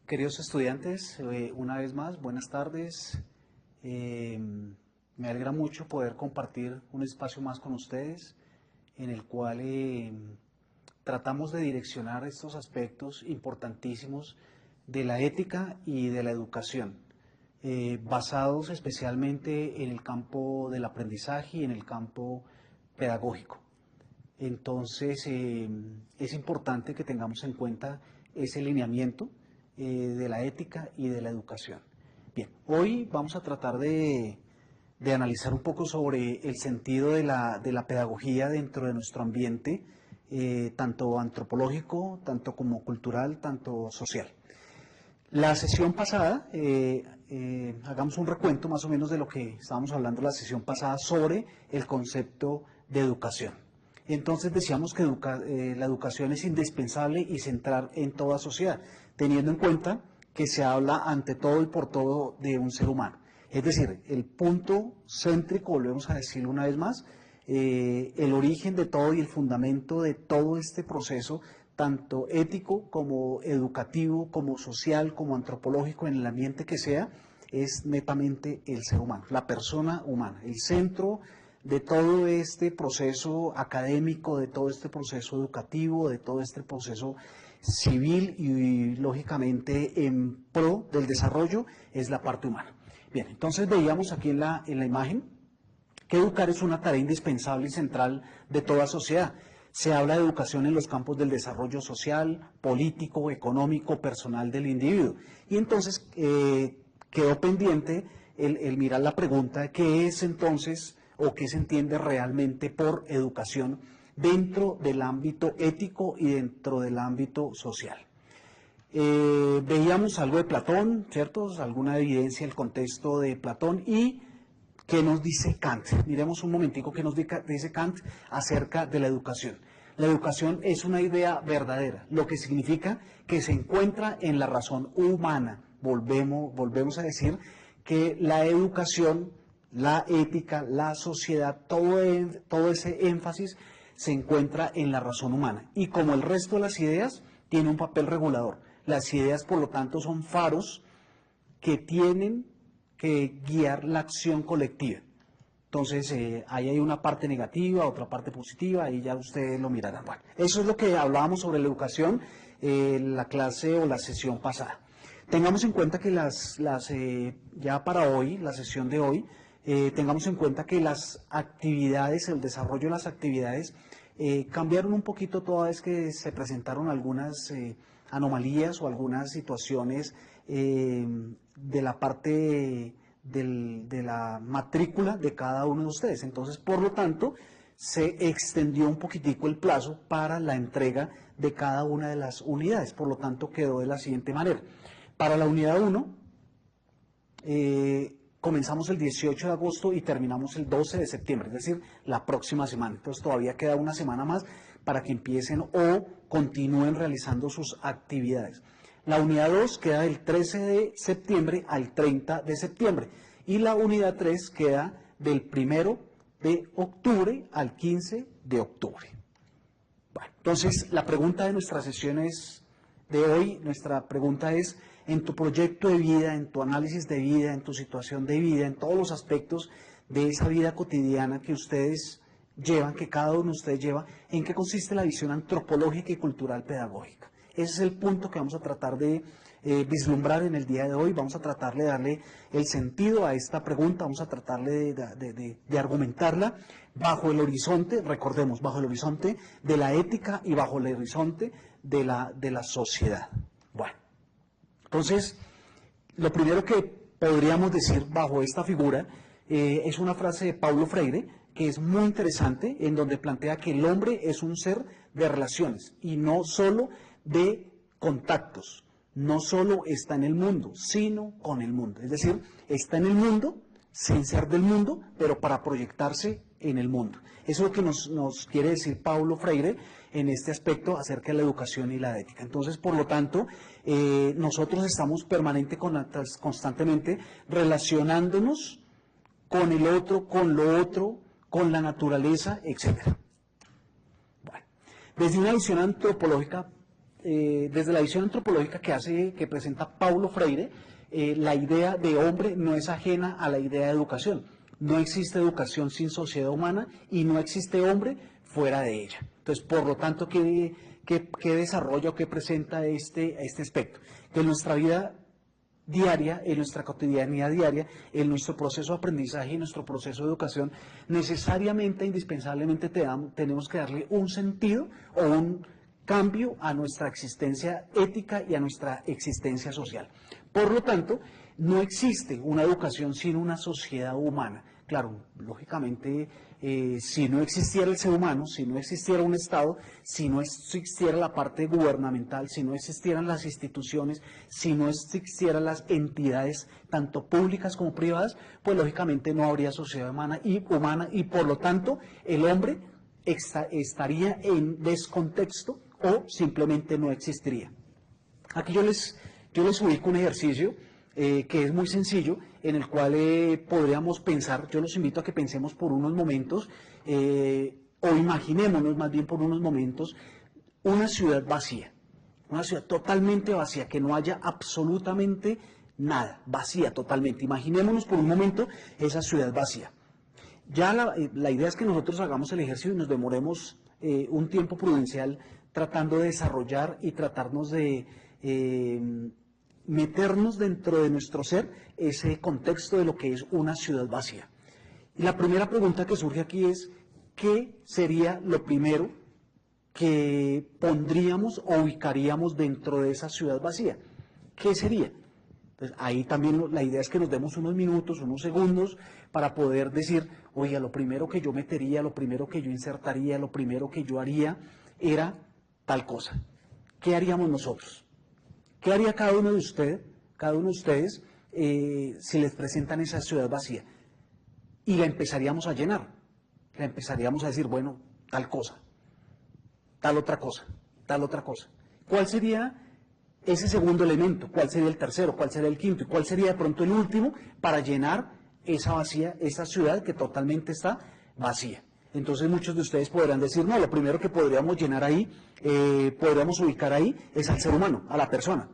Queridos estudiantes, una vez más, buenas tardes. Me alegra mucho poder compartir un espacio más con ustedes en el cual tratamos de direccionar estos aspectos importantísimos de la ética y de la educación, basados especialmente en el campo del aprendizaje y en el campo pedagógico. Entonces, es importante que tengamos en cuenta ese lineamiento de la ética y de la educación. Bien, hoy vamos a tratar de analizar un poco sobre el sentido de la pedagogía dentro de nuestro ambiente, tanto antropológico, tanto como cultural, tanto social. La sesión pasada, hagamos un recuento más o menos de lo que estábamos hablando la sesión pasada sobre el concepto de educación. Entonces decíamos que la educación es indispensable y central en toda sociedad, teniendo en cuenta que se habla ante todo y por todo de un ser humano. Es decir, el punto céntrico, volvemos a decirlo una vez más, el origen de todo y el fundamento de todo este proceso, tanto ético como educativo, como social, como antropológico, en el ambiente que sea, es netamente el ser humano, la persona humana, el centro de todo este proceso académico, de todo este proceso educativo, de todo este proceso civil y lógicamente en pro del desarrollo es la parte humana. Bien, entonces veíamos aquí en la imagen que educar es una tarea indispensable y central de toda sociedad. Se habla de educación en los campos del desarrollo social, político, económico, personal del individuo. Y entonces quedó pendiente el mirar la pregunta de qué es entonces o qué se entiende realmente por educación dentro del ámbito ético y dentro del ámbito social. Veíamos algo de Platón, ¿cierto? Alguna evidencia del contexto de Platón y ¿qué nos dice Kant? Miremos un momentico qué nos dice Kant acerca de la educación. La educación es una idea verdadera, lo que significa que se encuentra en la razón humana. Volvemos a decir que la educación, la ética, la sociedad, todo ese énfasis se encuentra en la razón humana. Y como el resto de las ideas, tiene un papel regulador. Las ideas, por lo tanto, son faros que tienen que guiar la acción colectiva. Entonces, ahí hay una parte negativa, otra parte positiva, ahí ya ustedes lo mirarán. Bueno, eso es lo que hablábamos sobre la educación la clase o la sesión pasada. Tengamos en cuenta que ya para hoy, la sesión de hoy, tengamos en cuenta que las actividades, el desarrollo de las actividades cambiaron un poquito toda vez que se presentaron algunas anomalías o algunas situaciones de la parte de la matrícula de cada uno de ustedes. Entonces, por lo tanto, se extendió un poquitico el plazo para la entrega de cada una de las unidades. Por lo tanto, quedó de la siguiente manera. Para la unidad 1, comenzamos el 18 de agosto y terminamos el 12 de septiembre, es decir, la próxima semana. Entonces, todavía queda una semana más para que empiecen o continúen realizando sus actividades. La unidad 2 queda del 13 de septiembre al 30 de septiembre y la unidad 3 queda del 1 de octubre al 15 de octubre. Bueno, entonces la pregunta de nuestras sesiones de hoy, nuestra pregunta es, en tu proyecto de vida, en tu análisis de vida, en tu situación de vida, en todos los aspectos de esa vida cotidiana que ustedes llevan, que cada uno de ustedes lleva, ¿en qué consiste la visión antropológica y cultural pedagógica? Ese es el punto que vamos a tratar de vislumbrar en el día de hoy. Vamos a tratar de darle el sentido a esta pregunta, vamos a tratar de argumentarla bajo el horizonte, recordemos, bajo el horizonte de la ética y bajo el horizonte de la sociedad. Bueno, entonces, lo primero que podríamos decir bajo esta figura es una frase de Paulo Freire, que es muy interesante, en donde plantea que el hombre es un ser de relaciones y no solo de contactos, no solo está en el mundo, sino con el mundo. Es decir, está en el mundo, sin ser del mundo, pero para proyectarse en el mundo. Eso es lo que nos quiere decir Paulo Freire en este aspecto acerca de la educación y la ética. Entonces, por lo tanto, nosotros estamos constantemente relacionándonos con el otro, con lo otro, con la naturaleza, etc. Bueno, desde una visión antropológica desde la visión antropológica que presenta Paulo Freire, la idea de hombre no es ajena a la idea de educación. No existe educación sin sociedad humana y no existe hombre fuera de ella. Entonces, por lo tanto, ¿qué desarrolla o qué presenta este aspecto? Que en nuestra vida diaria, en nuestra cotidianidad diaria, en nuestro proceso de aprendizaje y nuestro proceso de educación, necesariamente, indispensablemente tenemos que darle un sentido o un cambio a nuestra existencia ética y a nuestra existencia social. Por lo tanto, no existe una educación sin una sociedad humana. Claro, lógicamente, si no existiera el ser humano, si no existiera un Estado, si no existiera la parte gubernamental, si no existieran las instituciones, si no existieran las entidades, tanto públicas como privadas, pues lógicamente no habría sociedad humana y por lo tanto el hombre estaría en descontexto o simplemente no existiría. Aquí yo les ubico un ejercicio que es muy sencillo, en el cual podríamos pensar, yo los invito a que pensemos por unos momentos, o imaginémonos más bien por unos momentos, una ciudad vacía, una ciudad totalmente vacía, que no haya absolutamente nada, vacía totalmente. Imaginémonos por un momento esa ciudad vacía. Ya la idea es que nosotros hagamos el ejercicio y nos demoremos un tiempo prudencial tratando de desarrollar y tratarnos de meternos dentro de nuestro ser ese contexto de lo que es una ciudad vacía. Y la primera pregunta que surge aquí es, ¿qué sería lo primero que pondríamos o ubicaríamos dentro de esa ciudad vacía? ¿Qué sería? Entonces, ahí también la idea es que nos demos unos minutos, unos segundos, para poder decir, oiga, lo primero que yo metería, lo primero que yo insertaría, lo primero que yo haría era tal cosa. ¿Qué haríamos nosotros? ¿Qué haría cada uno de ustedes, si les presentan esa ciudad vacía? Y la empezaríamos a llenar. La empezaríamos a decir, bueno, tal cosa, tal otra cosa, tal otra cosa. ¿Cuál sería ese segundo elemento? ¿Cuál sería el tercero? ¿Cuál sería el quinto? ¿Y cuál sería de pronto el último para llenar esa ciudad que totalmente está vacía? Entonces muchos de ustedes podrán decir, no, lo primero que podríamos llenar ahí, podríamos ubicar ahí, es al ser humano, a la persona.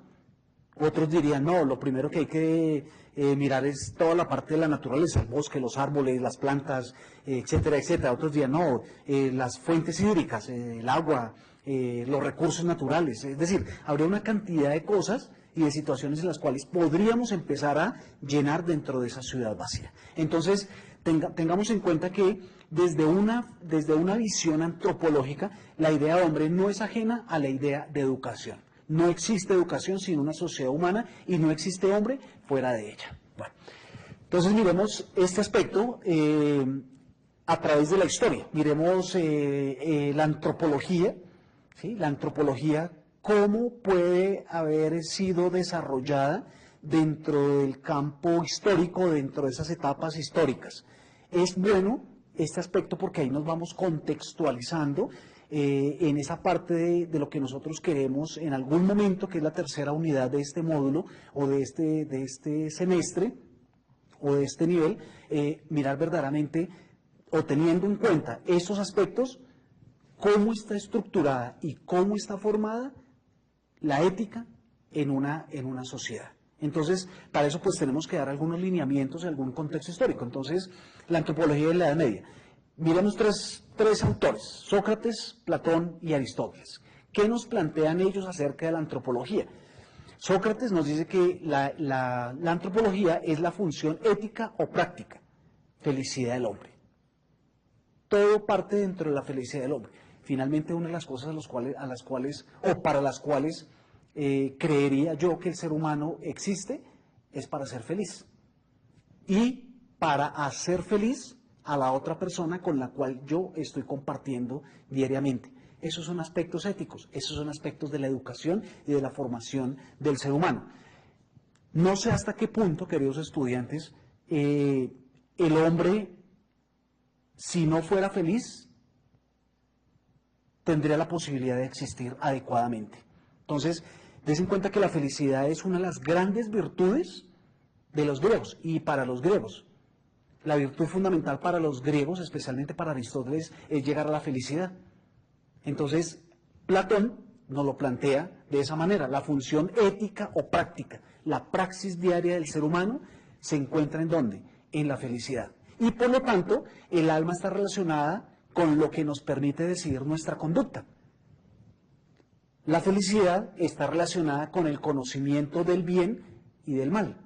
Otros dirían, no, lo primero que hay que mirar es toda la parte de la naturaleza, el bosque, los árboles, las plantas, etcétera, etcétera. Otros dirían, no, las fuentes hídricas, el agua, los recursos naturales. Es decir, habría una cantidad de cosas y de situaciones en las cuales podríamos empezar a llenar dentro de esa ciudad vacía. Entonces, tengamos en cuenta que desde una visión antropológica, la idea de hombre no es ajena a la idea de educación. No existe educación sin una sociedad humana y no existe hombre fuera de ella. Bueno, entonces miremos este aspecto a través de la historia. Miremos la antropología, ¿sí? La antropología, cómo puede haber sido desarrollada dentro del campo histórico, dentro de esas etapas históricas. Es bueno este aspecto porque ahí nos vamos contextualizando en esa parte de lo que nosotros queremos en algún momento, que es la tercera unidad de este módulo o de este semestre o de este nivel, mirar verdaderamente o teniendo en cuenta estos aspectos, cómo está estructurada y cómo está formada la ética en una sociedad. Entonces, para eso pues tenemos que dar algunos lineamientos y algún contexto histórico. Entonces, la antropología de la Edad Media. Miremos tres autores, Sócrates, Platón y Aristóteles. ¿Qué nos plantean ellos acerca de la antropología? Sócrates nos dice que la antropología es la función ética o práctica, felicidad del hombre. Todo parte dentro de la felicidad del hombre. Finalmente, una de las cosas para las cuales creería yo que el ser humano existe es para ser feliz. Y para hacer feliz a la otra persona con la cual yo estoy compartiendo diariamente. Esos son aspectos éticos, esos son aspectos de la educación y de la formación del ser humano. No sé hasta qué punto, queridos estudiantes, el hombre, si no fuera feliz, tendría la posibilidad de existir adecuadamente. Entonces, des en cuenta que la felicidad es una de las grandes virtudes de los griegos y para los griegos. La virtud fundamental para los griegos, especialmente para Aristóteles, es llegar a la felicidad. Entonces, Platón nos lo plantea de esa manera. La función ética o práctica, la praxis diaria del ser humano, se encuentra ¿en dónde? En la felicidad. Y por lo tanto, el alma está relacionada con lo que nos permite decidir nuestra conducta. La felicidad está relacionada con el conocimiento del bien y del mal,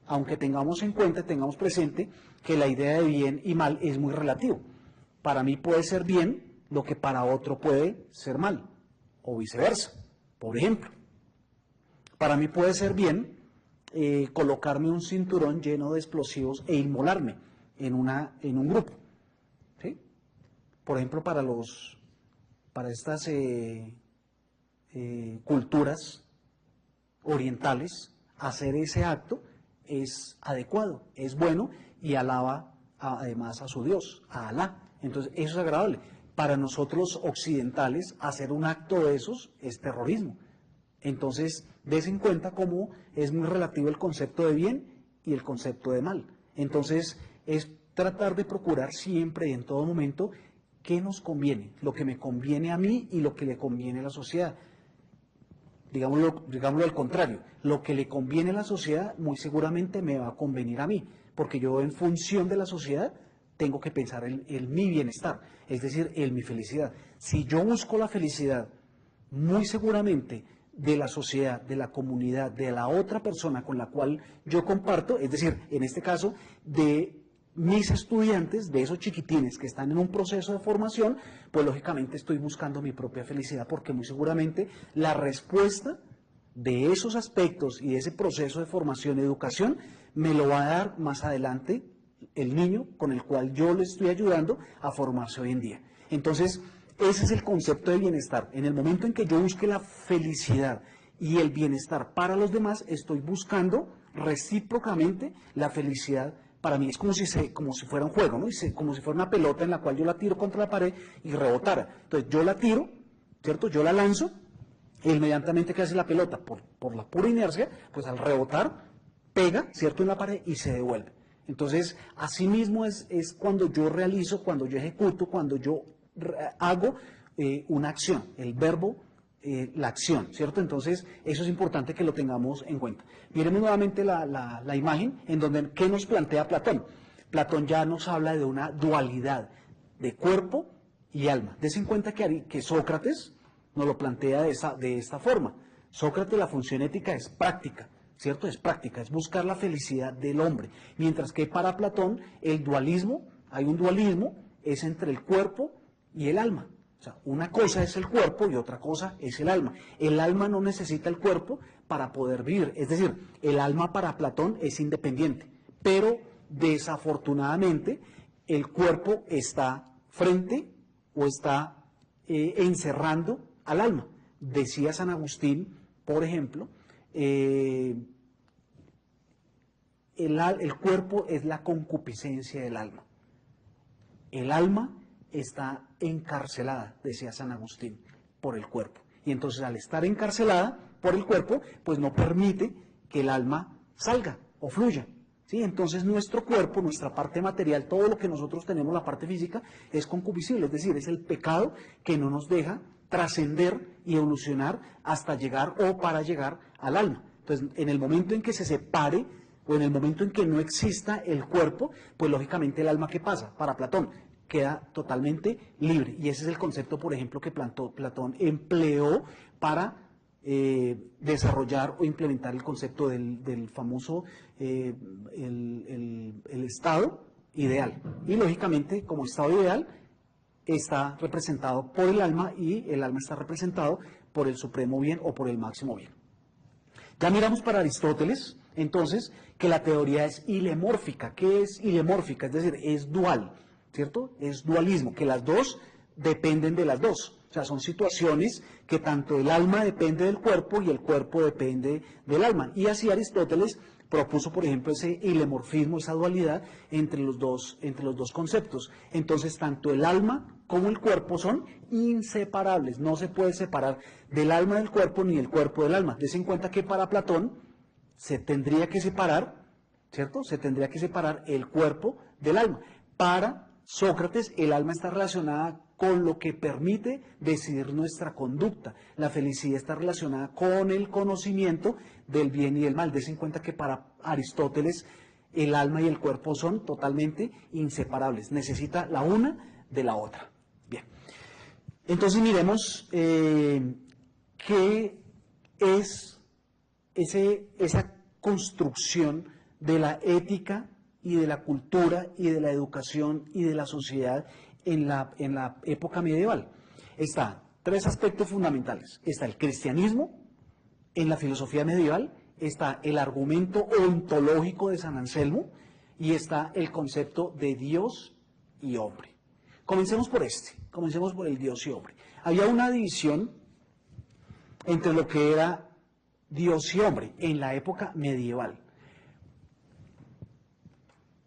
aunque tengamos en cuenta, tengamos presente que la idea de bien y mal es muy relativo. Para mí puede ser bien lo que para otro puede ser mal, o viceversa. Por ejemplo, para mí puede ser bien colocarme un cinturón lleno de explosivos e inmolarme en un grupo. ¿Sí? Por ejemplo, para estas culturas orientales, hacer ese acto es adecuado, es bueno y alaba además a su Dios, a Alá. Entonces, eso es agradable. Para nosotros occidentales, hacer un acto de esos es terrorismo. Entonces, des en cuenta cómo es muy relativo el concepto de bien y el concepto de mal. Entonces, es tratar de procurar siempre y en todo momento qué nos conviene, lo que me conviene a mí y lo que le conviene a la sociedad. Digámoslo al contrario, lo que le conviene a la sociedad muy seguramente me va a convenir a mí, porque yo en función de la sociedad tengo que pensar en mi bienestar, es decir, en mi felicidad. Si yo busco la felicidad, muy seguramente de la sociedad, de la comunidad, de la otra persona con la cual yo comparto, es decir, en este caso, de mis estudiantes, de esos chiquitines que están en un proceso de formación, pues lógicamente estoy buscando mi propia felicidad, porque muy seguramente la respuesta de esos aspectos y de ese proceso de formación y educación me lo va a dar más adelante el niño con el cual yo le estoy ayudando a formarse hoy en día. Entonces, ese es el concepto de bienestar. En el momento en que yo busque la felicidad y el bienestar para los demás, estoy buscando recíprocamente la felicidad. Para mí es como si fuera un juego, ¿no? Como si fuera una pelota en la cual yo la tiro contra la pared y rebotara. Entonces yo la tiro, ¿cierto? Yo la lanzo, e inmediatamente que hace la pelota, por la pura inercia, pues al rebotar, pega, ¿cierto?, en la pared y se devuelve. Entonces, así mismo es cuando yo realizo, cuando yo ejecuto, cuando yo hago una acción, el verbo, la acción, ¿cierto? Entonces, eso es importante que lo tengamos en cuenta. Miremos nuevamente la imagen en donde, ¿qué nos plantea Platón? Platón ya nos habla de una dualidad de cuerpo y alma. Des en cuenta que Sócrates nos lo plantea de esta forma. Sócrates, la función ética es práctica, ¿cierto? Es práctica, es buscar la felicidad del hombre. Mientras que para Platón, el dualismo, hay un dualismo, es entre el cuerpo y el alma. O sea, una cosa es el cuerpo y otra cosa es el alma. El alma no necesita el cuerpo para poder vivir. Es decir, el alma para Platón es independiente. Pero desafortunadamente el cuerpo está frente o está encerrando al alma. Decía San Agustín, por ejemplo, el cuerpo es la concupiscencia del alma. El alma está encarcelada, decía San Agustín, por el cuerpo. Y entonces al estar encarcelada por el cuerpo, pues no permite que el alma salga o fluya. ¿Sí? Entonces nuestro cuerpo, nuestra parte material, todo lo que nosotros tenemos, la parte física, es concupiscible, es decir, es el pecado que no nos deja trascender y evolucionar hasta llegar o para llegar al alma. Entonces, en el momento en que se separe o en el momento en que no exista el cuerpo, pues lógicamente el alma, ¿qué pasa? Para Platón, queda totalmente libre. Y ese es el concepto, por ejemplo, que Platón empleó para desarrollar o implementar el concepto del famoso el estado ideal. Y lógicamente, como estado ideal, está representado por el alma y el alma está representado por el supremo bien o por el máximo bien. Ya miramos para Aristóteles, entonces, que la teoría es ilemórfica. ¿Qué es ilemórfica? Es decir, es dual, ¿cierto? Es dualismo, que las dos dependen de las dos. O sea, son situaciones que tanto el alma depende del cuerpo y el cuerpo depende del alma. Y así Aristóteles propuso, por ejemplo, ese ilemorfismo, esa dualidad entre los dos conceptos. Entonces, tanto el alma como el cuerpo son inseparables. No se puede separar del alma del cuerpo ni del cuerpo del alma. Des en cuenta que para Platón se tendría que separar, ¿cierto? Se tendría que separar el cuerpo del alma para Sócrates, el alma está relacionada con lo que permite decidir nuestra conducta. La felicidad está relacionada con el conocimiento del bien y del mal. Des en cuenta que para Aristóteles el alma y el cuerpo son totalmente inseparables. Necesita la una de la otra. Bien. Entonces miremos qué es esa construcción de la ética y de la cultura y de la educación y de la sociedad en la época medieval. Está tres aspectos fundamentales. Está el cristianismo en la filosofía medieval, está el argumento ontológico de San Anselmo y está el concepto de Dios y hombre. Comencemos por comencemos por el Dios y hombre. Había una división entre lo que era Dios y hombre en la época medieval.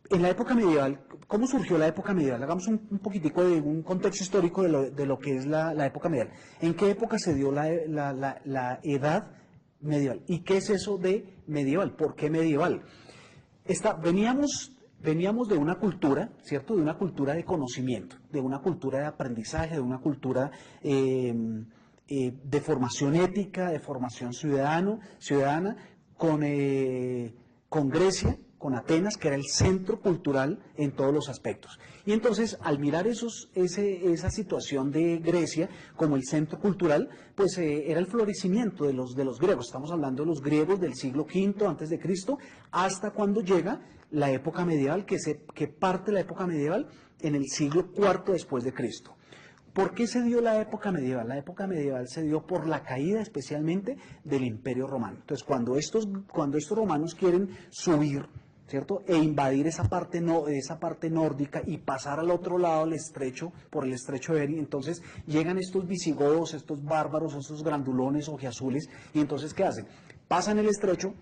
En la época medieval, ¿cómo surgió la época medieval? Hagamos un poquitico de un contexto histórico de lo que es la época medieval. ¿En qué época se dio la edad medieval? ¿Y qué es eso de medieval? ¿Por qué medieval? Veníamos de una cultura, ¿cierto? De una cultura de conocimiento, de una cultura de aprendizaje, de una cultura de formación ética, de formación ciudadana, con Grecia, con Atenas, que era el centro cultural en todos los aspectos. Y entonces, al mirar esa situación de Grecia como el centro cultural, pues era el florecimiento de los griegos. Estamos hablando de los griegos del siglo V antes de Cristo, hasta cuando llega la época medieval, que parte la época medieval en el siglo IV después de Cristo. ¿Por qué se dio la época medieval? La época medieval se dio por la caída especialmente del Imperio Romano. Entonces, cuando estos romanos quieren subir, ¿cierto? E invadir esa parte nórdica y pasar al otro lado por el estrecho de Bering, entonces llegan estos visigodos, estos bárbaros, estos grandulones ojiazules, y entonces ¿qué hacen? Pasan el estrecho,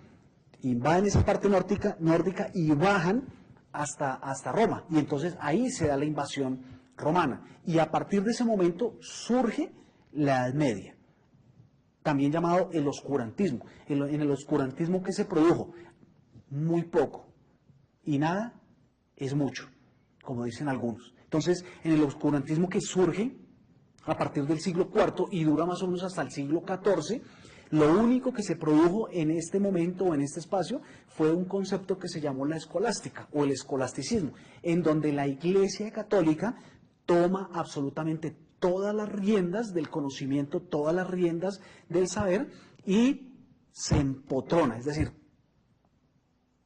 invaden esa parte nórdica y bajan hasta Roma, y entonces ahí se da la invasión romana, y a partir de ese momento surge la Edad Media, también llamado el oscurantismo. En el oscurantismo, ¿qué se produjo? Muy poco, y nada es mucho, como dicen algunos. Entonces, en el oscurantismo que surge a partir del siglo IV y dura más o menos hasta el siglo XIV, lo único que se produjo en este momento o en este espacio fue un concepto que se llamó la escolástica o el escolasticismo, en donde la Iglesia Católica toma absolutamente todas las riendas del conocimiento, todas las riendas del saber y se empotrona, es decir,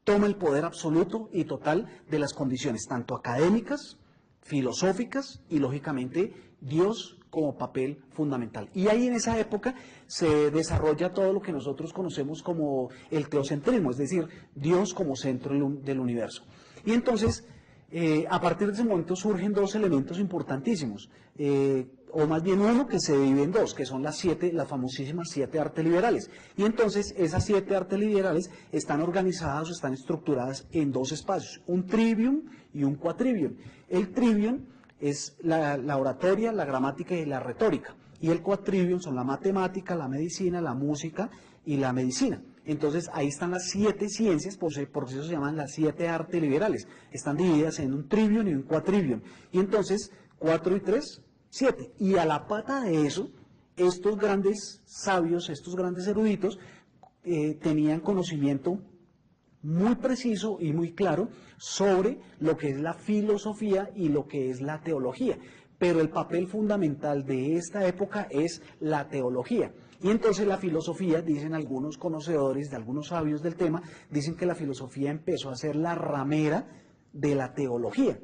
toma el poder absoluto y total de las condiciones, tanto académicas, filosóficas y, lógicamente, Dios como papel fundamental. Y ahí en esa época se desarrolla todo lo que nosotros conocemos como el teocentrismo, es decir, Dios como centro del universo. Y entonces, a partir de ese momento surgen dos elementos importantísimos, o más bien uno que se divide en dos, que son las famosísimas 7 artes liberales. Y entonces esas 7 artes liberales están organizadas o están estructuradas en dos espacios, un trivium y un quadrivium. El trivium es la oratoria, la gramática y la retórica, y el quadrivium son la matemática, la medicina, la música y la medicina. Entonces ahí están las 7 ciencias, por eso se llaman las 7 artes liberales. Están divididas en un trivium y un quadrivium. Y entonces 4 y 3, 7. Y a la pata de eso, estos grandes sabios, estos grandes eruditos, tenían conocimiento muy preciso y muy claro sobre lo que es la filosofía y lo que es la teología. Pero el papel fundamental de esta época es la teología. Y entonces la filosofía, dicen algunos conocedores, de algunos sabios del tema, dicen que la filosofía empezó a ser la ramera de la teología.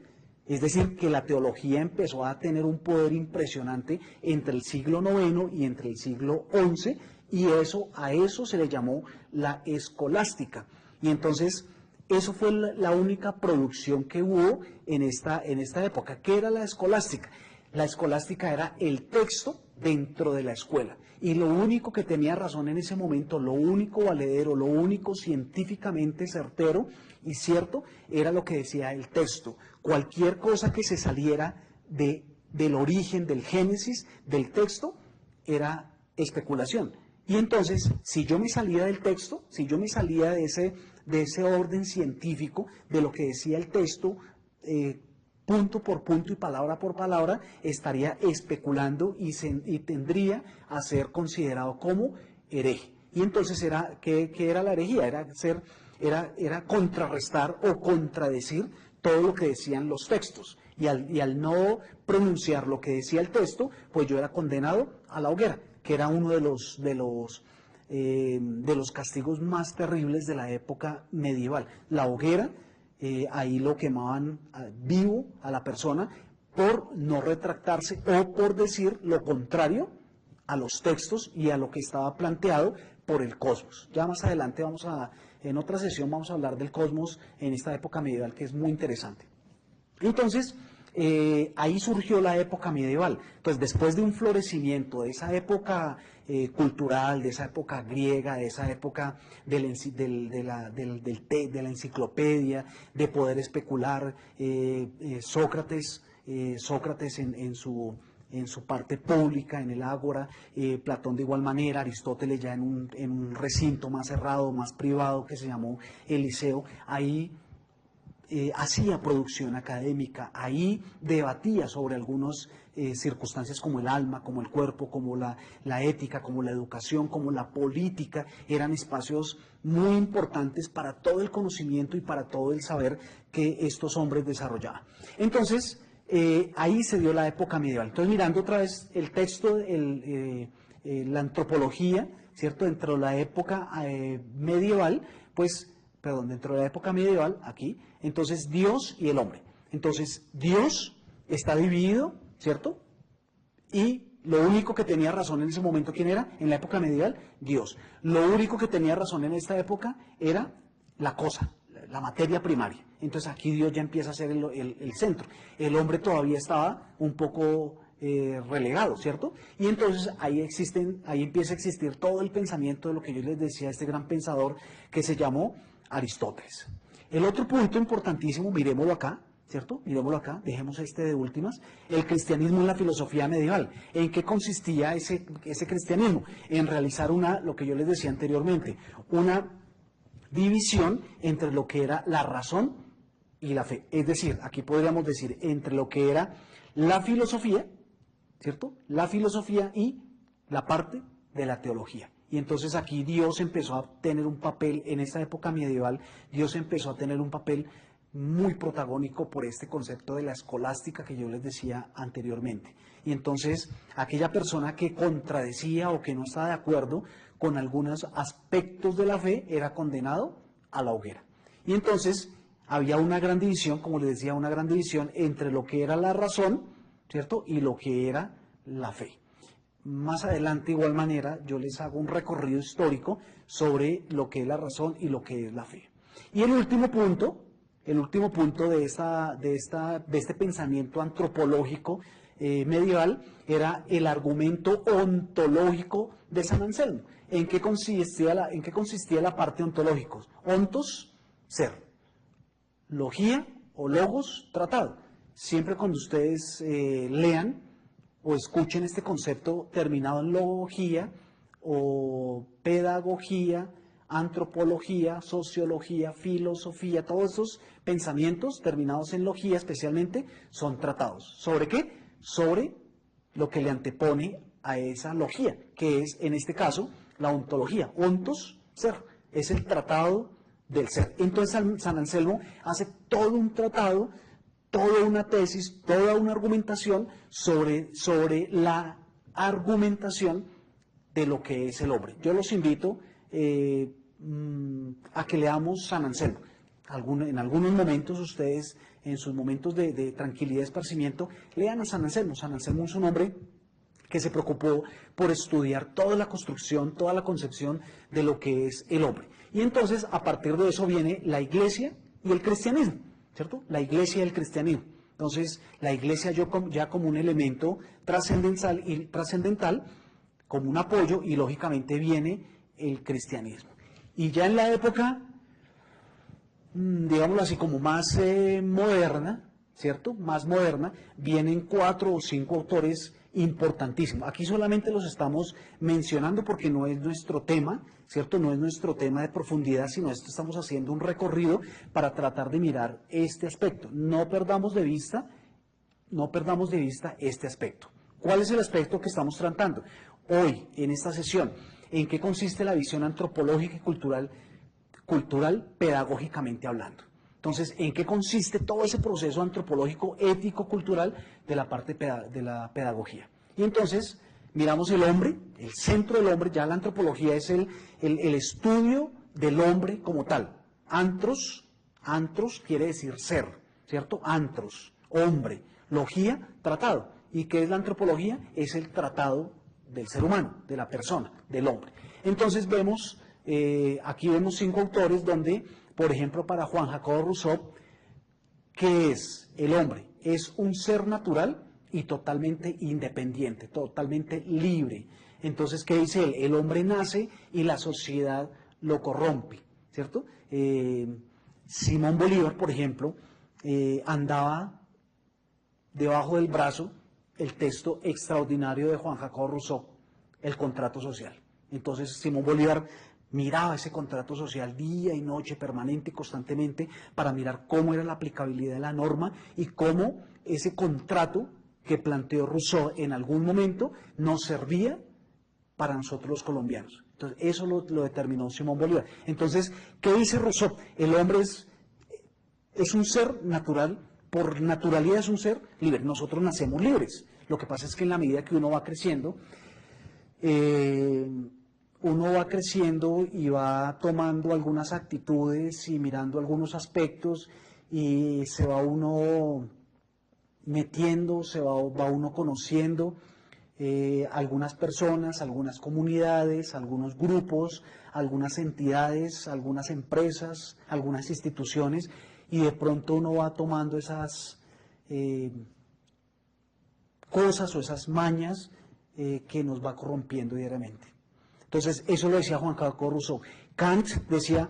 Es decir, que la teología empezó a tener un poder impresionante entre el siglo IX y entre el siglo XI, y a eso se le llamó la escolástica. Y entonces, eso fue la única producción que hubo en esta época. ¿Qué era la escolástica? La escolástica era el texto dentro de la escuela. Y lo único que tenía razón en ese momento, lo único valedero, lo único científicamente certero y cierto, era lo que decía el texto. Cualquier cosa que se saliera del origen, del génesis del texto, era especulación. Y entonces, si yo me salía del texto, si yo me salía de ese orden científico, de lo que decía el texto, punto por punto y palabra por palabra, estaría especulando y tendría a ser considerado como hereje. Y entonces ¿qué era la herejía? Era contrarrestar o contradecir todo lo que decían los textos. Y al no pronunciar lo que decía el texto, pues yo era condenado a la hoguera, que era uno de los castigos más terribles de la época medieval. La hoguera, ahí lo quemaban vivo a la persona por no retractarse o por decir lo contrario a los textos y a lo que estaba planteado por el cosmos. Ya más adelante en otra sesión vamos a hablar del cosmos en esta época medieval, que es muy interesante. Entonces, ahí surgió la época medieval. Entonces, después de un florecimiento de esa época cultural, de esa época griega, de esa época de la enciclopedia, de poder especular, Sócrates en su parte pública, en el ágora, Platón de igual manera, Aristóteles ya en un recinto más cerrado, más privado, que se llamó el Liceo, ahí hacía producción académica, ahí debatía sobre algunas circunstancias como el alma, como el cuerpo, como la ética, como la educación, como la política. Eran espacios muy importantes para todo el conocimiento y para todo el saber que estos hombres desarrollaban. Entonces, ahí se dio la época medieval. Entonces, mirando otra vez el texto, la antropología, ¿cierto? Dentro de la época medieval, dentro de la época medieval, aquí, entonces Dios y el hombre. Entonces, Dios está dividido, ¿cierto? Y lo único que tenía razón en ese momento, ¿quién era? En la época medieval, Dios. Lo único que tenía razón en esta época era la cosa, la materia primaria. Entonces aquí Dios ya empieza a ser el centro. El hombre todavía estaba un poco relegado, ¿cierto? Y entonces ahí empieza a existir todo el pensamiento de lo que yo les decía, este gran pensador que se llamó Aristóteles. El otro punto importantísimo, miremoslo acá, ¿cierto? Miremoslo acá, dejemos este de últimas, el cristianismo en la filosofía medieval. ¿En qué consistía ese cristianismo? En realizar lo que yo les decía anteriormente, una división entre lo que era la razón y la fe. Es decir, aquí podríamos decir entre lo que era la filosofía, ¿cierto? La filosofía y la parte de la teología. Y entonces aquí Dios empezó a tener un papel, en esta época medieval, Dios empezó a tener un papel muy protagónico por este concepto de la escolástica que yo les decía anteriormente. Y entonces aquella persona que contradecía o que no estaba de acuerdo con algunos aspectos de la fe era condenado a la hoguera. Y entonces había una gran división, como les decía, una gran división entre lo que era la razón, ¿cierto? Y lo que era la fe. Más adelante, de igual manera, yo les hago un recorrido histórico sobre lo que es la razón y lo que es la fe. Y el último punto de este pensamiento antropológico medieval era el argumento ontológico de San Anselmo. ¿En qué consistía la parte ontológica? Ontos, ser. Logía o logos, tratado. Siempre cuando ustedes lean o escuchen este concepto terminado en logía o pedagogía, antropología, sociología, filosofía, todos esos pensamientos terminados en logía especialmente son tratados. ¿Sobre qué? Sobre lo que le antepone a esa logía, que es en este caso la ontología. Ontos, ser, es el tratado del ser. Entonces San Anselmo hace todo un tratado, toda una tesis, toda una argumentación sobre la argumentación de lo que es el hombre. Yo los invito a que leamos San Anselmo. En algunos momentos ustedes, en sus momentos de tranquilidad y esparcimiento, lean a San Anselmo. San Anselmo es un hombre que se preocupó por estudiar toda la construcción, toda la concepción de lo que es el hombre. Y entonces, a partir de eso viene la iglesia y el cristianismo, ¿cierto? La iglesia y el cristianismo. Entonces, la iglesia ya como un elemento trascendental, como un apoyo, y lógicamente viene el cristianismo. Y ya en la época, digámoslo así, como más moderna, ¿cierto?, más moderna, vienen 4 o 5 autores importantísimos. Aquí solamente los estamos mencionando porque no es nuestro tema, ¿cierto? No es nuestro tema de profundidad, sino esto estamos haciendo un recorrido para tratar de mirar este aspecto. No perdamos de vista este aspecto. ¿Cuál es el aspecto que estamos tratando hoy en esta sesión? ¿En qué consiste la visión antropológica y cultural pedagógicamente hablando? Entonces, ¿en qué consiste todo ese proceso antropológico, ético, cultural de la parte de la pedagogía? Y entonces, miramos el hombre, el centro del hombre, ya la antropología es el estudio del hombre como tal. Antros quiere decir ser, ¿cierto? Antros, hombre. Logía, tratado. ¿Y qué es la antropología? Es el tratado del ser humano, de la persona, del hombre. Entonces aquí vemos 5 autores donde, por ejemplo, para Juan Jacobo Rousseau, ¿qué es el hombre? Es un ser natural y totalmente independiente, totalmente libre. Entonces, ¿qué dice él? El hombre nace y la sociedad lo corrompe, ¿cierto? Simón Bolívar, por ejemplo, andaba debajo del brazo el texto extraordinario de Juan Jacobo Rousseau, el contrato social. Entonces Simón Bolívar miraba ese contrato social día y noche, permanente y constantemente, para mirar cómo era la aplicabilidad de la norma y cómo ese contrato que planteó Rousseau en algún momento nos servía para nosotros los colombianos. Entonces eso lo determinó Simón Bolívar. Entonces, ¿qué dice Rousseau? El hombre es un ser natural, por naturalidad es un ser libre. Nosotros nacemos libres. Lo que pasa es que en la medida que uno va creciendo y va tomando algunas actitudes y mirando algunos aspectos y se va uno metiendo, va uno conociendo algunas personas, algunas comunidades, algunos grupos, algunas entidades, algunas empresas, algunas instituciones, y de pronto uno va tomando esas cosas o esas mañas que nos va corrompiendo diariamente. Entonces, eso lo decía Juan Jacobo Rousseau. Kant decía,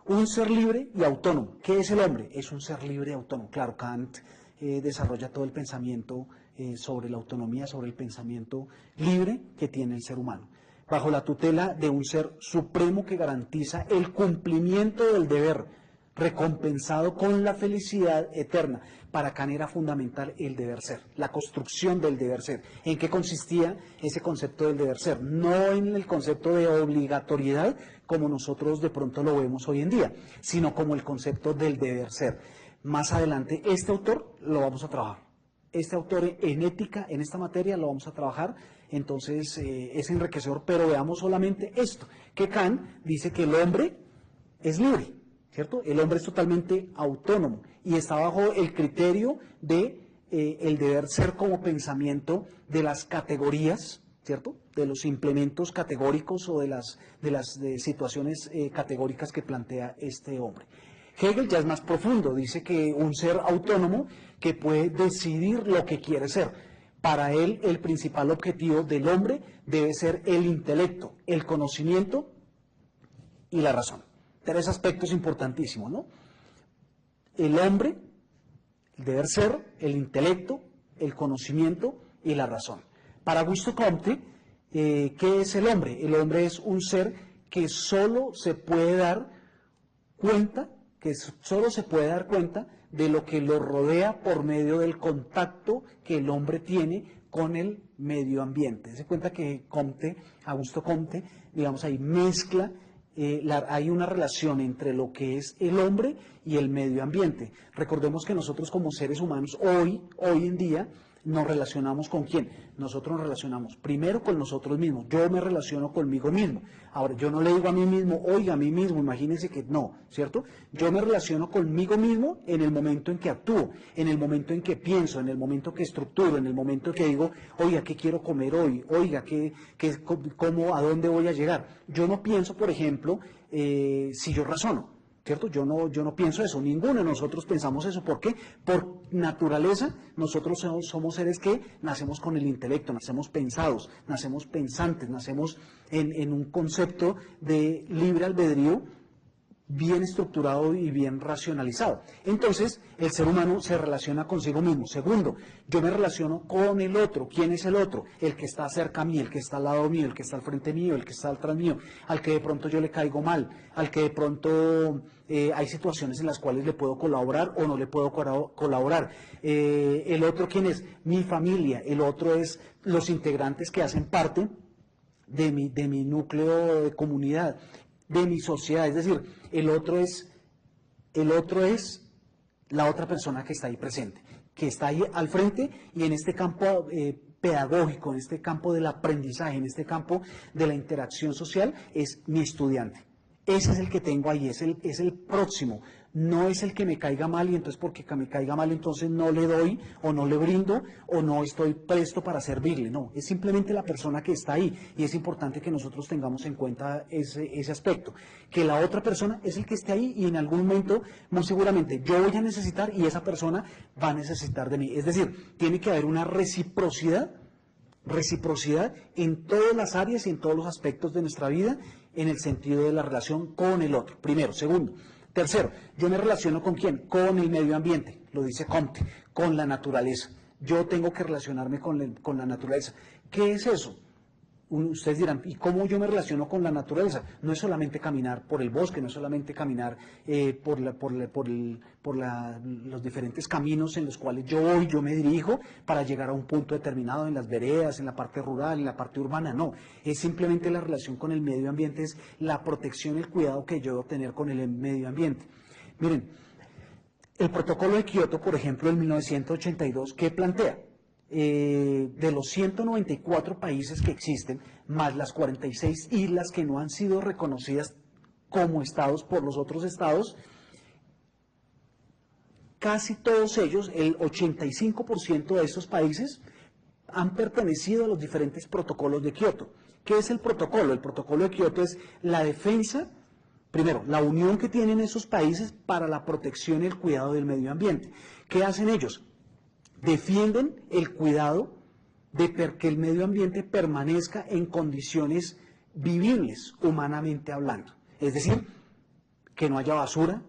un ser libre y autónomo. ¿Qué es el hombre? Es un ser libre y autónomo. Claro, Kant desarrolla todo el pensamiento sobre la autonomía, sobre el pensamiento libre que tiene el ser humano, bajo la tutela de un ser supremo que garantiza el cumplimiento del deber, recompensado con la felicidad eterna. Para Kant era fundamental el deber ser, la construcción del deber ser. ¿En qué consistía ese concepto del deber ser? No en el concepto de obligatoriedad, como nosotros de pronto lo vemos hoy en día, sino como el concepto del deber ser. Más adelante, este autor lo vamos a trabajar. Este autor en ética, en esta materia, lo vamos a trabajar. Entonces, es enriquecedor, pero veamos solamente esto, que Kant dice que el hombre es libre, ¿cierto? El hombre es totalmente autónomo y está bajo el criterio de el deber ser como pensamiento de las categorías, ¿cierto? De los implementos categóricos o de las situaciones categóricas que plantea este hombre. Hegel ya es más profundo, dice que un ser autónomo que puede decidir lo que quiere ser. Para él, el principal objetivo del hombre debe ser el intelecto, el conocimiento y la razón. 3 aspectos importantísimos, ¿no? El hombre, el deber ser, el intelecto, el conocimiento y la razón. Para Augusto Comte, ¿qué es el hombre? El hombre es un ser que solo se puede dar cuenta de lo que lo rodea por medio del contacto que el hombre tiene con el medio ambiente. Se cuenta que Augusto Comte, digamos ahí mezcla, hay una relación entre lo que es el hombre y el medio ambiente. Recordemos que nosotros como seres humanos hoy en día nos relacionamos ¿con quién? Nosotros nos relacionamos primero con nosotros mismos. Yo me relaciono conmigo mismo. Ahora, yo no le digo a mí mismo, oiga, a mí mismo, imagínense que no, ¿cierto? Yo me relaciono conmigo mismo en el momento en que actúo, en el momento en que pienso, en el momento que estructuro, en el momento que digo, oiga, ¿qué quiero comer hoy? Oiga, ¿cómo, a dónde voy a llegar? Yo no pienso, por ejemplo, si yo razono. ¿Cierto? Yo no pienso eso, ninguno de nosotros pensamos eso. ¿Por qué? Por naturaleza, nosotros somos seres que nacemos con el intelecto, nacemos pensados, nacemos pensantes, nacemos en un concepto de libre albedrío bien estructurado y bien racionalizado. Entonces, el ser humano se relaciona consigo mismo. Segundo, yo me relaciono con el otro. ¿Quién es el otro? El que está cerca a mí, el que está al lado mío, el que está al frente mío, el que está atrás mío, al que de pronto yo le caigo mal, al que de pronto hay situaciones en las cuales le puedo colaborar o no le puedo colaborar. El otro, ¿quién es? Mi familia. El otro es los integrantes que hacen parte de mi núcleo de comunidad, de mi sociedad. Es decir, el otro es la otra persona que está ahí presente, que está ahí al frente y en este campo pedagógico, en este campo del aprendizaje, en este campo de la interacción social, es mi estudiante. Ese es el que tengo ahí, es el próximo, no es el que me caiga mal y entonces porque me caiga mal entonces no le doy o no le brindo o no estoy presto para servirle, no, es simplemente la persona que está ahí y es importante que nosotros tengamos en cuenta ese aspecto, que la otra persona es el que esté ahí y en algún momento muy seguramente yo voy a necesitar y esa persona va a necesitar de mí, es decir, tiene que haber una reciprocidad en todas las áreas y en todos los aspectos de nuestra vida en el sentido de la relación con el otro, primero. Segundo, tercero, yo me relaciono con quién, con el medio ambiente, lo dice Comte, con la naturaleza. Yo tengo que relacionarme con la naturaleza. ¿Qué es eso? Ustedes dirán, ¿y cómo yo me relaciono con la naturaleza? No es solamente caminar por el bosque, no es solamente caminar los diferentes caminos en los cuales yo voy, yo me dirijo para llegar a un punto determinado en las veredas, en la parte rural, en la parte urbana, no. Es simplemente la relación con el medio ambiente, es la protección, el cuidado que yo debo tener con el medio ambiente. Miren, el protocolo de Kioto, por ejemplo, en 1982, ¿qué plantea? De los 194 países que existen, más las 46 islas que no han sido reconocidas como estados por los otros estados, casi todos ellos, el 85% de esos países, han pertenecido a los diferentes protocolos de Kioto. ¿Qué es el protocolo? El protocolo de Kioto es la defensa, primero, la unión que tienen esos países para la protección y el cuidado del medio ambiente. ¿Qué hacen ellos? Defienden el cuidado de que el medio ambiente permanezca en condiciones vivibles, humanamente hablando. Es decir, que no haya basura,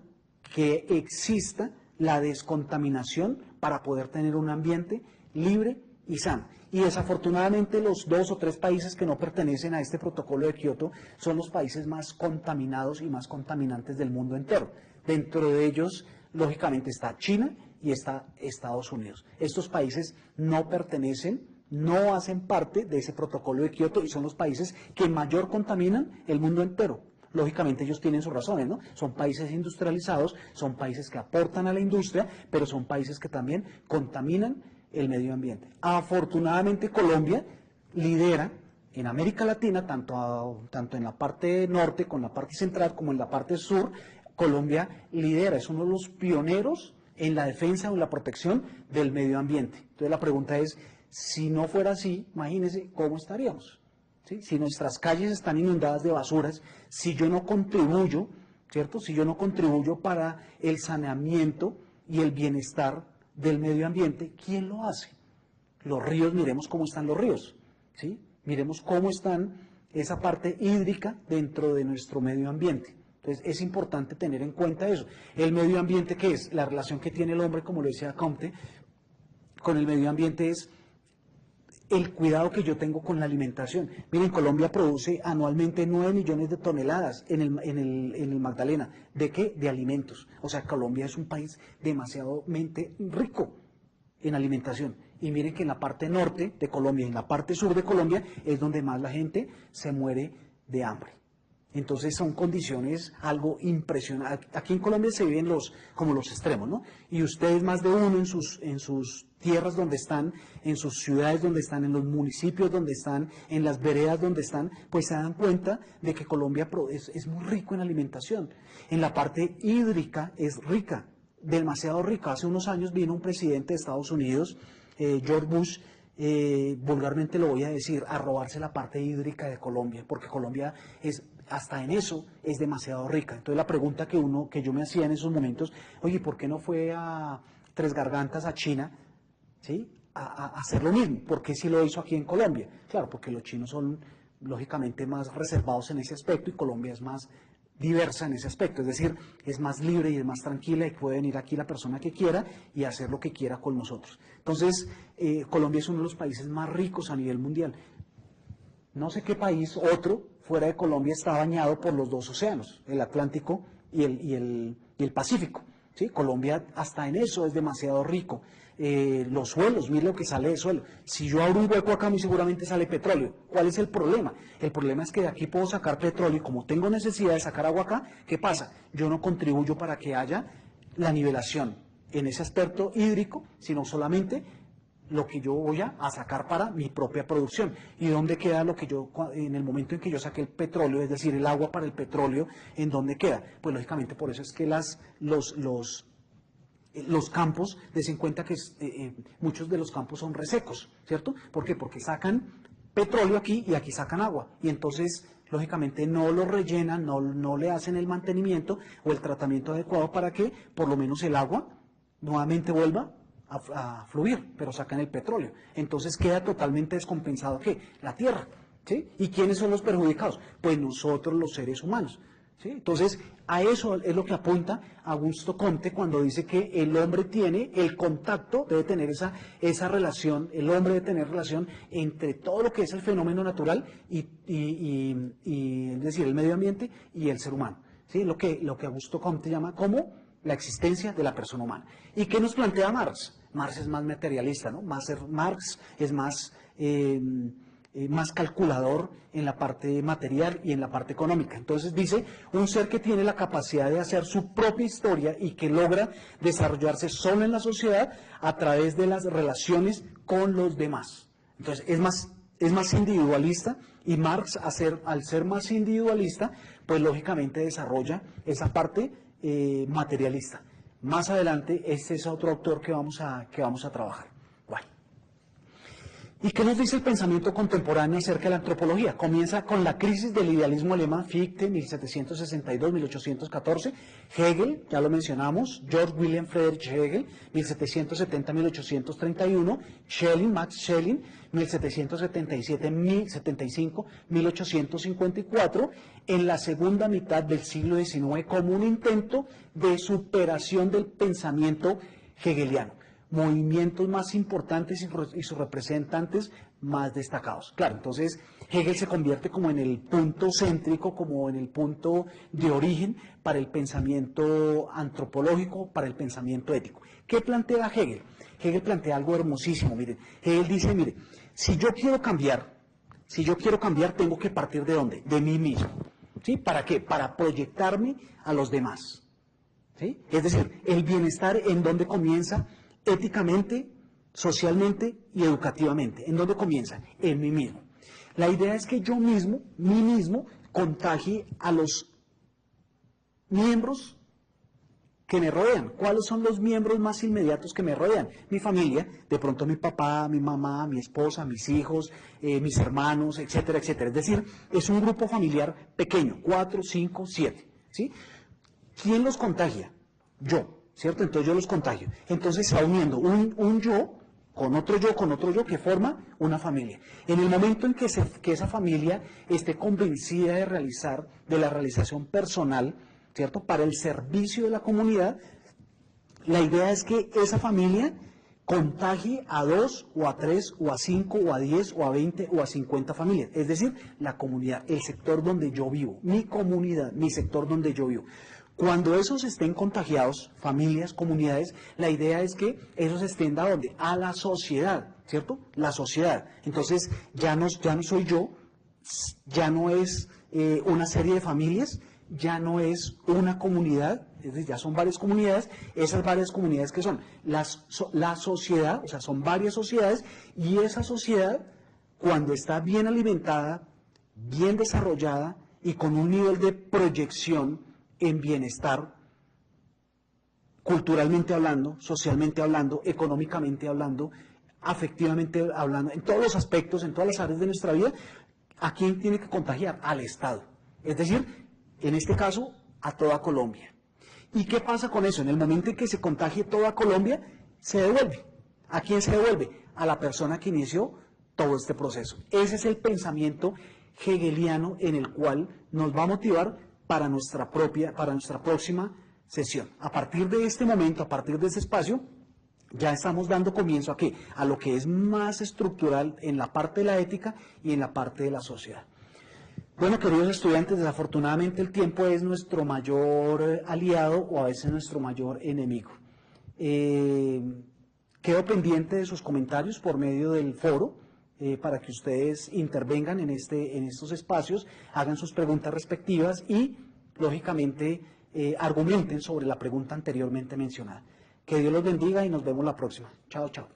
que exista la descontaminación para poder tener un ambiente libre y sano. Y desafortunadamente los 2 o 3 países que no pertenecen a este protocolo de Kioto son los países más contaminados y más contaminantes del mundo entero. Dentro de ellos, lógicamente, está China y está Estados Unidos. Estos países no pertenecen, no hacen parte de ese protocolo de Kioto y son los países que mayor contaminan el mundo entero. Lógicamente ellos tienen sus razones, ¿no? Son países industrializados, son países que aportan a la industria, pero son países que también contaminan el medio ambiente. Afortunadamente Colombia lidera en América Latina, tanto en la parte norte, con la parte central, como en la parte sur. Colombia lidera, es uno de los pioneros en la defensa o en la protección del medio ambiente. Entonces la pregunta es, si no fuera así, imagínense cómo estaríamos. ¿Sí? Si nuestras calles están inundadas de basuras, si yo no contribuyo, ¿cierto? Si yo no contribuyo para el saneamiento y el bienestar del medio ambiente, ¿quién lo hace? Los ríos, miremos cómo están los ríos, ¿sí? Miremos cómo están esa parte hídrica dentro de nuestro medio ambiente. Entonces es importante tener en cuenta eso. El medio ambiente, ¿qué es? La relación que tiene el hombre, como lo decía Comte, con el medio ambiente es el cuidado que yo tengo con la alimentación. Miren, Colombia produce anualmente 9 millones de toneladas en el Magdalena. ¿De qué? De alimentos. O sea, Colombia es un país demasiadamente rico en alimentación. Y miren que en la parte norte de Colombia y en la parte sur de Colombia es donde más la gente se muere de hambre. Entonces son condiciones algo impresionantes. Aquí en Colombia se viven como los extremos, ¿no? Y ustedes más de uno en sus tierras donde están, en sus ciudades donde están, en los municipios donde están, en las veredas donde están, pues se dan cuenta de que Colombia es muy rico en alimentación. En la parte hídrica es rica, demasiado rica. Hace unos años vino un presidente de Estados Unidos, George Bush, vulgarmente lo voy a decir, a robarse la parte hídrica de Colombia, porque Colombia hasta en eso es demasiado rica. Entonces la pregunta que yo me hacía en esos momentos, oye, ¿por qué no fue a Tres Gargantas, a China, ¿sí? a hacer lo mismo? ¿Por qué sí lo hizo aquí en Colombia? Claro, porque los chinos son lógicamente más reservados en ese aspecto y Colombia es más diversa en ese aspecto, es decir, es más libre y es más tranquila y puede venir aquí la persona que quiera y hacer lo que quiera con nosotros. Entonces, Colombia es uno de los países más ricos a nivel mundial. No sé qué país otro fuera de Colombia está bañado por los dos océanos, el Atlántico y el Pacífico. ¿Sí? Colombia hasta en eso es demasiado rico. Los suelos, mire lo que sale de suelo. Si yo abro un hueco acá, muy seguramente sale petróleo. ¿Cuál es el problema? El problema es que de aquí puedo sacar petróleo y como tengo necesidad de sacar agua acá, ¿qué pasa? Yo no contribuyo para que haya la nivelación en ese aspecto hídrico, sino solamente lo que yo voy a sacar para mi propia producción. ¿Y dónde queda lo que yo, en el momento en que yo saqué el petróleo, es decir, el agua para el petróleo, en dónde queda? Pues lógicamente por eso es que los campos, des en cuenta que muchos de los campos son resecos, ¿cierto? ¿Por qué? Porque sacan petróleo aquí y aquí sacan agua. Y entonces, lógicamente, no lo rellenan, no le hacen el mantenimiento o el tratamiento adecuado para que por lo menos el agua nuevamente vuelva a fluir, pero sacan el petróleo. Entonces queda totalmente descompensado ¿qué? La tierra. ¿Sí? ¿Y quiénes son los perjudicados? Pues nosotros los seres humanos. ¿Sí? Entonces, a eso es lo que apunta Augusto Comte cuando dice que el hombre tiene el contacto, debe tener esa relación, el hombre debe tener relación entre todo lo que es el fenómeno natural y es decir, el medio ambiente y el ser humano. ¿Sí? Lo que Augusto Comte llama como la existencia de la persona humana. ¿Y qué nos plantea Marx? Marx es más materialista, ¿no? Marx es más calculador en la parte material y en la parte económica. Entonces dice, un ser que tiene la capacidad de hacer su propia historia y que logra desarrollarse solo en la sociedad a través de las relaciones con los demás. Entonces es más individualista y Marx, al ser más individualista, pues lógicamente desarrolla esa parte materialista. Más adelante, este es otro autor que vamos a trabajar. Bueno. ¿Y qué nos dice el pensamiento contemporáneo acerca de la antropología? Comienza con la crisis del idealismo alemán, Fichte, 1762-1814, Hegel, ya lo mencionamos, Georg Wilhelm Friedrich Hegel, 1770-1831, Schelling, Max Schelling, 1777-1854, en la segunda mitad del siglo XIX como un intento de superación del pensamiento hegeliano. Movimientos más importantes y sus representantes más destacados. Claro, entonces Hegel se convierte como en el punto céntrico, como en el punto de origen para el pensamiento antropológico, para el pensamiento ético. ¿Qué plantea Hegel? Hegel plantea algo hermosísimo, miren. Hegel dice, mire, si yo quiero cambiar, tengo que partir ¿de dónde? De mí mismo. ¿Sí? ¿Para qué? Para proyectarme a los demás. ¿Sí? Es decir, el bienestar en dónde comienza éticamente, socialmente y educativamente. ¿En dónde comienza? En mí mismo. La idea es que yo mismo, mí mismo, contagie a los miembros que me rodean. ¿Cuáles son los miembros más inmediatos que me rodean? Mi familia, de pronto mi papá, mi mamá, mi esposa, mis hijos, mis hermanos, etcétera, etcétera. Es decir, es un grupo familiar pequeño, 4, 5, 7. ¿Sí? ¿Quién los contagia? Yo. ¿Cierto? Entonces yo los contagio. Entonces se va uniendo un yo, que forma una familia. En el momento en que esa familia esté convencida de la realización personal, ¿cierto? Para el servicio de la comunidad, la idea es que esa familia contagie a 2 o a 3 o a 5 o a 10 o a 20 o a 50 familias. Es decir, la comunidad, el sector donde yo vivo, mi comunidad, mi sector donde yo vivo. Cuando esos estén contagiados, familias, comunidades, la idea es que esos estén ¿a dónde? A la sociedad, ¿cierto? La sociedad. Entonces, ya no soy yo, ya no es una serie de familias, ya no es una comunidad, es decir, ya son varias comunidades, esas varias comunidades que son la sociedad, o sea, son varias sociedades, y esa sociedad, cuando está bien alimentada, bien desarrollada y con un nivel de proyección en bienestar, culturalmente hablando, socialmente hablando, económicamente hablando, afectivamente hablando, en todos los aspectos, en todas las áreas de nuestra vida, ¿a quién tiene que contagiar? Al Estado. Es decir, en este caso, a toda Colombia. ¿Y qué pasa con eso? En el momento en que se contagie toda Colombia, se devuelve. ¿A quién se devuelve? A la persona que inició todo este proceso. Ese es el pensamiento hegeliano en el cual nos va a motivar para nuestra próxima sesión. A partir de este momento, a partir de ese espacio, ya estamos dando comienzo ¿a qué? A lo que es más estructural en la parte de la ética y en la parte de la sociedad. Bueno, queridos estudiantes, desafortunadamente el tiempo es nuestro mayor aliado o a veces nuestro mayor enemigo. Quedo pendiente de sus comentarios por medio del foro para que ustedes intervengan en estos espacios, hagan sus preguntas respectivas y, lógicamente, argumenten sobre la pregunta anteriormente mencionada. Que Dios los bendiga y nos vemos la próxima. Chao, chao.